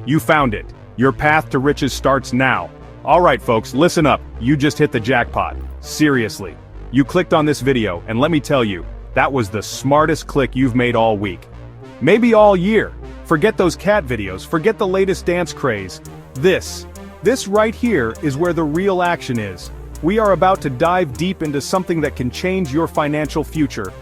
You found it. Your path to riches starts now. Alright folks, listen up. You just hit the jackpot. Seriously. You clicked on this video, and let me tell you, that was the smartest click you've made all week. Maybe all year. Forget those cat videos, forget the latest dance craze. This right here is where the real action is. We are about to dive deep into something that can change your financial future.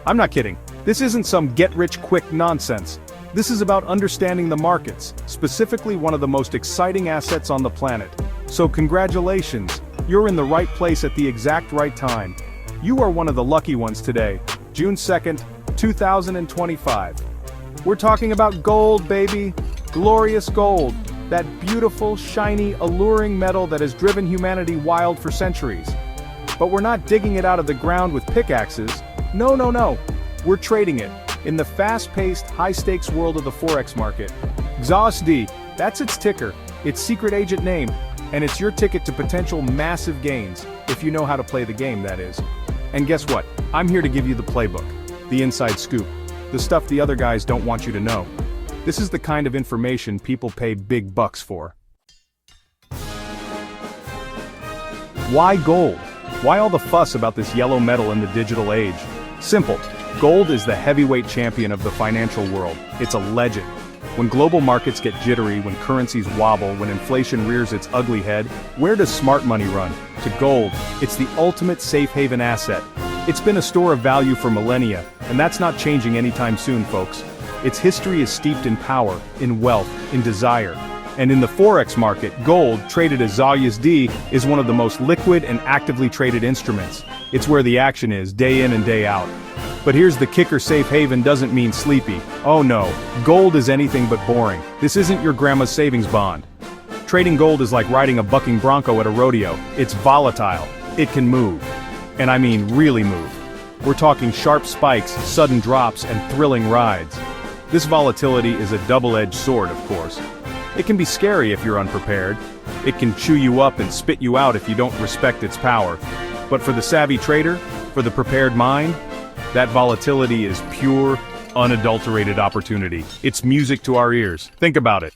I'm not kidding. This isn't some get-rich-quick nonsense. This is about understanding the markets, specifically one of the most exciting assets on the planet. So congratulations, you're in the right place at the exact right time. You are one of the lucky ones today, June 2nd, 2025. We're talking about gold, baby. Glorious gold. That beautiful, shiny, alluring metal that has driven humanity wild for centuries. But we're not digging it out of the ground with pickaxes. No. We're trading it in the fast-paced, high-stakes world of the Forex market. XAUUSD, that's its ticker, its secret agent name, and it's your ticket to potential massive gains, if you know how to play the game, that is. And guess what? I'm here to give you the playbook, the inside scoop, the stuff the other guys don't want you to know. This is the kind of information people pay big bucks for. Why gold? Why all the fuss about this yellow metal in the digital age? Simple. Gold is the heavyweight champion of the financial world. It's a legend. When global markets get jittery, when currencies wobble, when inflation rears its ugly head, where does smart money run? To gold. It's the ultimate safe haven asset. It's been a store of value for millennia, and that's not changing anytime soon, folks. Its history is steeped in power, in wealth, in desire. And in the Forex market, gold, traded as XAUUSD, is one of the most liquid and actively traded instruments. It's where the action is, day in and day out. But here's the kicker: safe haven doesn't mean sleepy. Oh no, gold is anything but boring. This isn't your grandma's savings bond. Trading gold is like riding a bucking bronco at a rodeo. It's volatile. It can move. And I mean really move. We're talking sharp spikes, sudden drops, and thrilling rides. This volatility is a double-edged sword, of course. It can be scary if you're unprepared. It can chew you up and spit you out if you don't respect its power. But for the savvy trader, for the prepared mind, that volatility is pure, unadulterated opportunity. It's music to our ears. Think about it.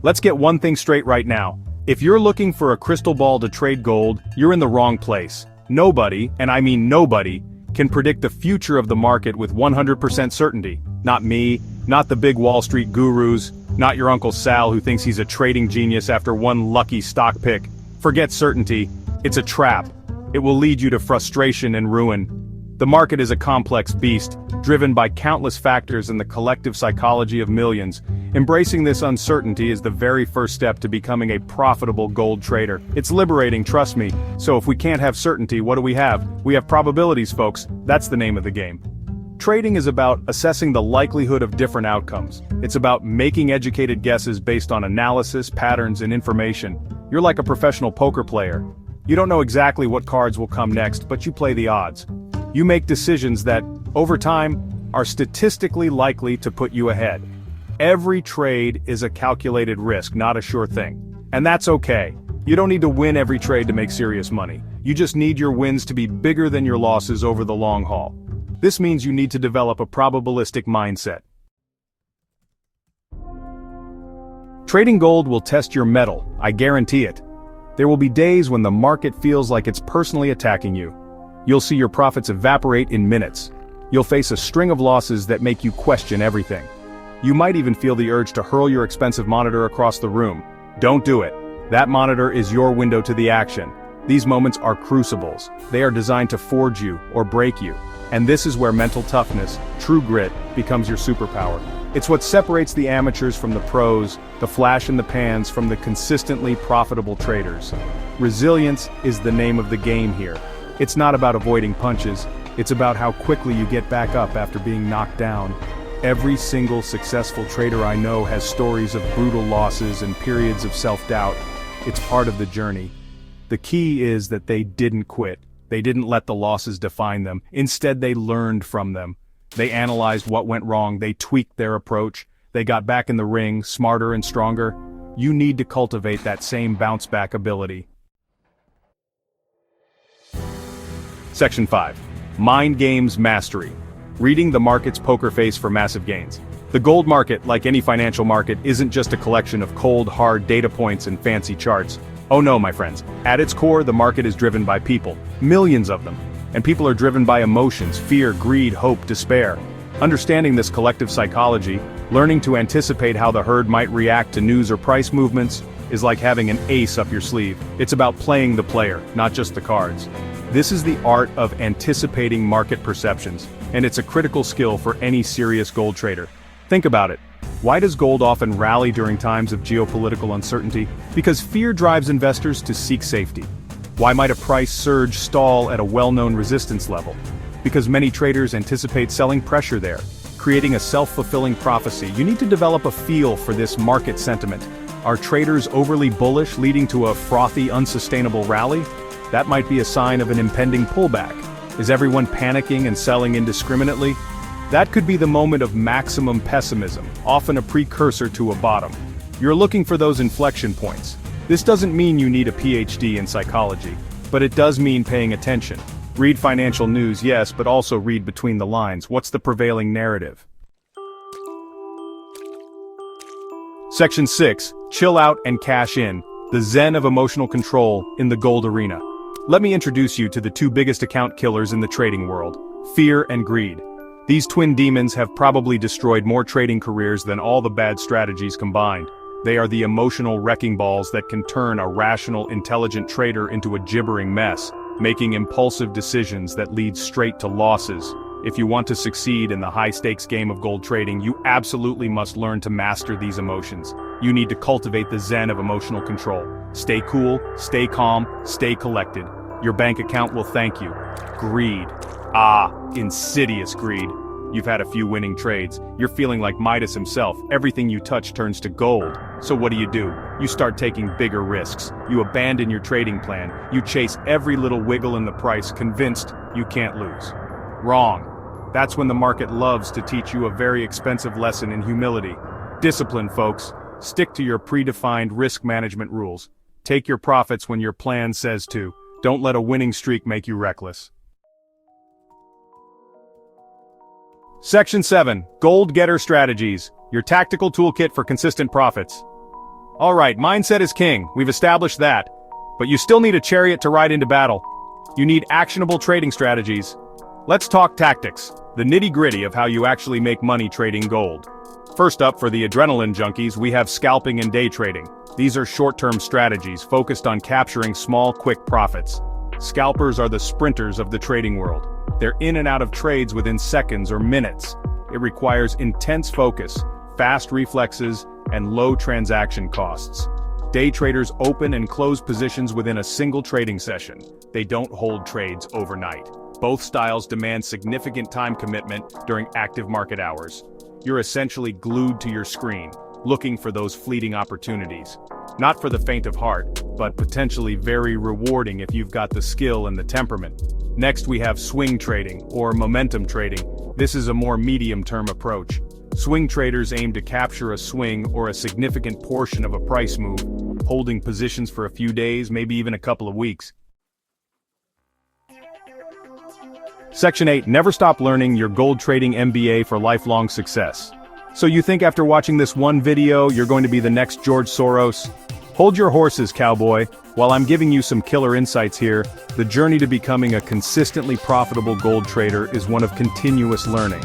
Let's get one thing straight right now. If you're looking for a crystal ball to trade gold, you're in the wrong place. Nobody, and I mean nobody, can predict the future of the market with 100% certainty. Not me, not the big Wall Street gurus, not your Uncle Sal who thinks he's a trading genius after one lucky stock pick. Forget certainty. It's a trap. It will lead you to frustration and ruin. The market is a complex beast, driven by countless factors and the collective psychology of millions. Embracing this uncertainty is the very first step to becoming a profitable gold trader. It's liberating, trust me. So if we can't have certainty, what do we have? We have probabilities, folks. That's the name of the game. Trading is about assessing the likelihood of different outcomes. It's about making educated guesses based on analysis, patterns, and information. You're like a professional poker player. You don't know exactly what cards will come next, but you play the odds. You make decisions that, over time, are statistically likely to put you ahead. Every trade is a calculated risk, not a sure thing. And that's okay. You don't need to win every trade to make serious money. You just need your wins to be bigger than your losses over the long haul. This means you need to develop a probabilistic mindset. Trading gold will test your mettle, I guarantee it. There will be days when the market feels like it's personally attacking you. You'll see your profits evaporate in minutes. You'll face a string of losses that make you question everything. You might even feel the urge to hurl your expensive monitor across the room. Don't do it. That monitor is your window to the action. These moments are crucibles. They are designed to forge you or break you. And this is where mental toughness, true grit, becomes your superpower. It's what separates the amateurs from the pros, the flash in the pans from the consistently profitable traders. Resilience is the name of the game here. It's not about avoiding punches, it's about how quickly you get back up after being knocked down. Every single successful trader I know has stories of brutal losses and periods of self-doubt. It's part of the journey. The key is that they didn't quit. They didn't let the losses define them. Instead, they learned from them. They analyzed what went wrong, they tweaked their approach, they got back in the ring, smarter and stronger. You need to cultivate that same bounce-back ability. Section 5. Mind Games Mastery. Reading the market's poker face for massive gains. The gold market, like any financial market, isn't just a collection of cold, hard data points and fancy charts. Oh no, my friends. At its core, the market is driven by people. Millions of them. And people are driven by emotions, fear, greed, hope, despair. Understanding this collective psychology, learning to anticipate how the herd might react to news or price movements, is like having an ace up your sleeve. It's about playing the player, not just the cards. This is the art of anticipating market perceptions, and it's a critical skill for any serious gold trader. Think about it. Why does gold often rally during times of geopolitical uncertainty? Because fear drives investors to seek safety. Why might a price surge stall at a well-known resistance level? Because many traders anticipate selling pressure there, creating a self-fulfilling prophecy. You need to develop a feel for this market sentiment. Are traders overly bullish, leading to a frothy, unsustainable rally? That might be a sign of an impending pullback. Is everyone panicking and selling indiscriminately? That could be the moment of maximum pessimism, often a precursor to a bottom. You're looking for those inflection points. This doesn't mean you need a PhD in psychology, but it does mean paying attention. Read financial news, yes, but also read between the lines. What's the prevailing narrative? Section 6. Chill out and cash in. The zen of emotional control in the gold arena. Let me introduce you to the two biggest account killers in the trading world: fear and greed. These twin demons have probably destroyed more trading careers than all the bad strategies combined. They are the emotional wrecking balls that can turn a rational, intelligent trader into a gibbering mess, making impulsive decisions that lead straight to losses. If you want to succeed in the high-stakes game of gold trading, you absolutely must learn to master these emotions. You need to cultivate the zen of emotional control. Stay cool, stay calm, stay collected. Your bank account will thank you. Greed. Ah, insidious greed. You've had a few winning trades. You're feeling like Midas himself. Everything you touch turns to gold. So what do? You start taking bigger risks. You abandon your trading plan. You chase every little wiggle in the price, convinced you can't lose. Wrong. That's when the market loves to teach you a very expensive lesson in humility. Discipline, folks. Stick to your predefined risk management rules. Take your profits when your plan says to. Don't let a winning streak make you reckless. Section 7. Gold Getter Strategies. Your tactical toolkit for consistent profits. Alright, mindset is king, we've established that. But you still need a chariot to ride into battle. You need actionable trading strategies. Let's talk tactics, the nitty-gritty of how you actually make money trading gold. First up, for the adrenaline junkies, we have scalping and day trading. These are short-term strategies focused on capturing small, quick profits. Scalpers are the sprinters of the trading world. They're in and out of trades within seconds or minutes. It requires intense focus, fast reflexes, and low transaction costs. Day traders open and close positions within a single trading session. They don't hold trades overnight. Both styles demand significant time commitment during active market hours. You're essentially glued to your screen, looking for those fleeting opportunities. Not for the faint of heart, but potentially very rewarding if you've got the skill and the temperament. Next, we have swing trading, or momentum trading. This is a more medium-term approach. Swing traders aim to capture a swing or a significant portion of a price move, holding positions for a few days, maybe even a couple of weeks. Section 8. Never stop learning your gold trading MBA for lifelong success. So you think after watching this one video, you're going to be the next George Soros? Hold your horses, cowboy. While I'm giving you some killer insights here, the journey to becoming a consistently profitable gold trader is one of continuous learning.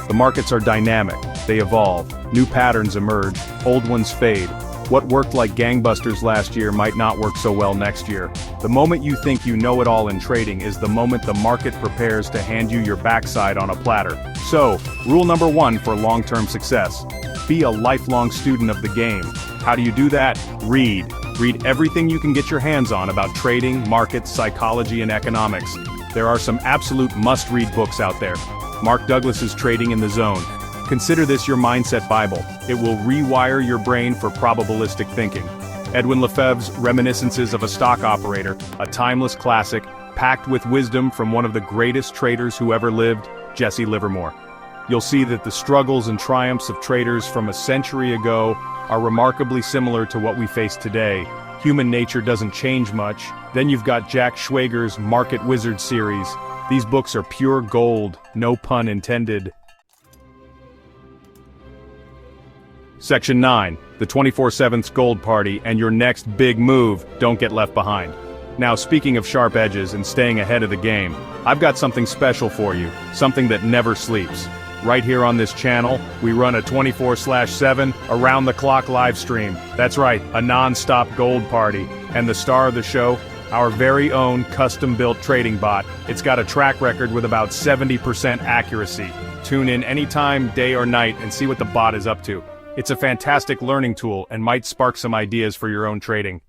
The markets are dynamic, they evolve, new patterns emerge, old ones fade. What worked like gangbusters last year might not work so well next year. The moment you think you know it all in trading is the moment the market prepares to hand you your backside on a platter. So, rule number 1 for long-term success. Be a lifelong student of the game. How do you do that? Read. Read everything you can get your hands on about trading, markets, psychology, and economics. There are some absolute must-read books out there. Mark Douglas's Trading in the Zone. Consider this your mindset Bible. It will rewire your brain for probabilistic thinking. Edwin Lefebvre's Reminiscences of a Stock Operator, a timeless classic, packed with wisdom from one of the greatest traders who ever lived, Jesse Livermore. You'll see that the struggles and triumphs of traders from a century ago are remarkably similar to what we face today. Human nature doesn't change much. Then you've got Jack Schwager's Market Wizard series. These books are pure gold, no pun intended. Section 9, the 24/7 gold party and your next big move. Don't get left behind. Now, speaking of sharp edges and staying ahead of the game, I've got something special for you, something that never sleeps. Right here on this channel, we run a 24/7 around-the-clock live stream. That's right, a non-stop gold party. And the star of the show, our very own custom-built trading bot. It's got a track record with about 70% accuracy. Tune in anytime, day or night, and see what the bot is up to. It's a fantastic learning tool and might spark some ideas for your own trading.